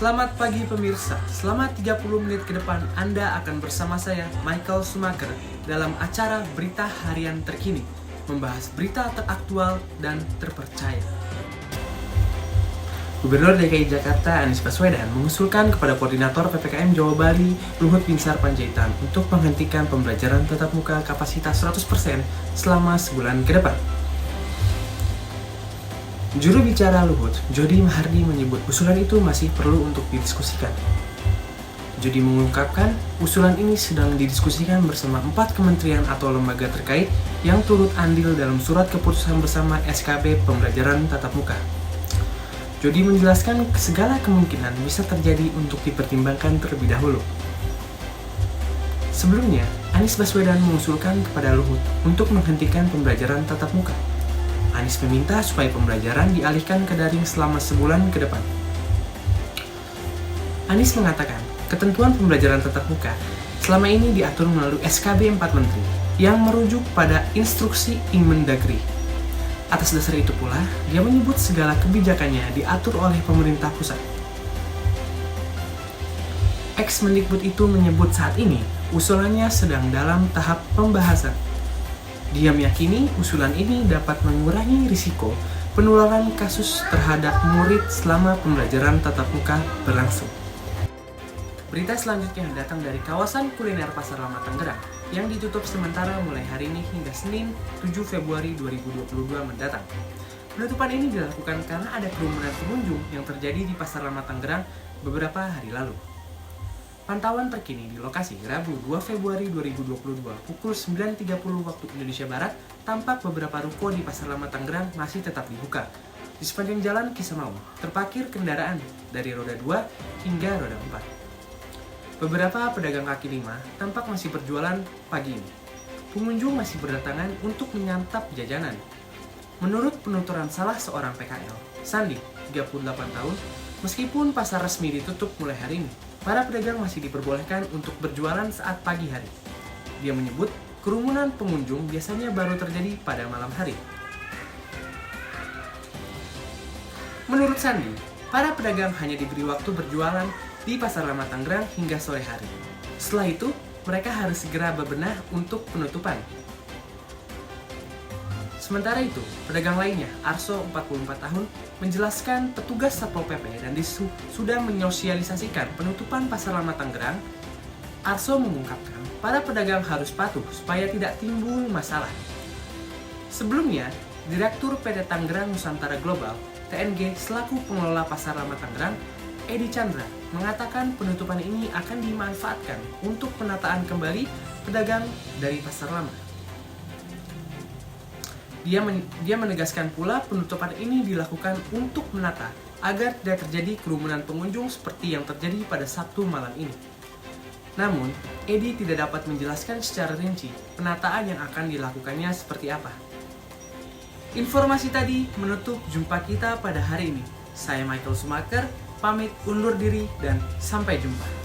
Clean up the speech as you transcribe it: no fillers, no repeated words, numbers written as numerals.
Selamat pagi pemirsa, selama 30 menit ke depan Anda akan bersama saya, Michael Sumaker, dalam acara Berita Harian Terkini, membahas berita teraktual dan terpercaya. Gubernur DKI Jakarta Anies Baswedan mengusulkan kepada Koordinator PPKM Jawa Bali, Luhut Binsar Panjaitan, untuk menghentikan pembelajaran tatap muka kapasitas 100% selama sebulan ke depan. Juru bicara Luhut, Jody Mahardi, menyebut usulan itu masih perlu untuk didiskusikan. Jody mengungkapkan usulan ini sedang didiskusikan bersama 4 kementerian atau lembaga terkait yang turut andil dalam surat keputusan bersama SKB pembelajaran tatap muka. Jody menjelaskan segala kemungkinan bisa terjadi untuk dipertimbangkan terlebih dahulu. Sebelumnya, Anies Baswedan mengusulkan kepada Luhut untuk menghentikan pembelajaran tatap muka. Anies meminta supaya pembelajaran dialihkan ke daring selama sebulan ke depan. Anies mengatakan, ketentuan pembelajaran tatap muka selama ini diatur melalui SKB 4 Menteri yang merujuk pada instruksi Inmendagri. Atas dasar itu pula, dia menyebut segala kebijakannya diatur oleh pemerintah pusat. Ex-Mendikbud itu menyebut saat ini usulannya sedang dalam tahap pembahasan. Dia meyakini usulan ini dapat mengurangi risiko penularan kasus terhadap murid selama pembelajaran tatap muka berlangsung. Berita selanjutnya datang dari kawasan kuliner Pasar Lama Tangerang yang ditutup sementara mulai hari ini hingga Senin 7 Februari 2022 mendatang. Penutupan ini dilakukan karena ada kerumunan pengunjung yang terjadi di Pasar Lama Tangerang beberapa hari lalu. Pantauan terkini di lokasi Rabu 2 Februari 2022 pukul 9.30 waktu Indonesia Barat, tampak beberapa ruko di Pasar Lama Tangerang masih tetap dibuka. Di sepanjang jalan Kisah Maung, terparkir kendaraan dari roda 2 hingga roda 4. Beberapa pedagang kaki lima tampak masih berjualan pagi ini. Pengunjung masih berdatangan untuk menyantap jajanan. Menurut penuturan salah seorang PKL, Sandi, 38 tahun, meskipun pasar resmi ditutup mulai hari ini, para pedagang masih diperbolehkan untuk berjualan saat pagi hari. Dia menyebut kerumunan pengunjung biasanya baru terjadi pada malam hari. Menurut Sandi, para pedagang hanya diberi waktu berjualan di Pasar Lama Tangerang hingga sore hari. Setelah itu, mereka harus segera bebenah untuk penutupan. Sementara itu, pedagang lainnya, Arso 44 tahun, menjelaskan petugas Satpol PP dan sudah menyosialisasikan penutupan Pasar Lama Tangerang. Arso mengungkapkan, para pedagang harus patuh supaya tidak timbul masalah. Sebelumnya, Direktur PT Tangerang Nusantara Global, TNG, selaku pengelola Pasar Lama Tangerang, Edi Chandra, mengatakan penutupan ini akan dimanfaatkan untuk penataan kembali pedagang dari Pasar Lama. Dia menegaskan pula penutupan ini dilakukan untuk menata agar tidak terjadi kerumunan pengunjung seperti yang terjadi pada Sabtu malam ini. Namun, Edi tidak dapat menjelaskan secara rinci penataan yang akan dilakukannya seperti apa. Informasi tadi menutup jumpa kita pada hari ini. Saya Michael Sumaker, pamit undur diri dan sampai jumpa.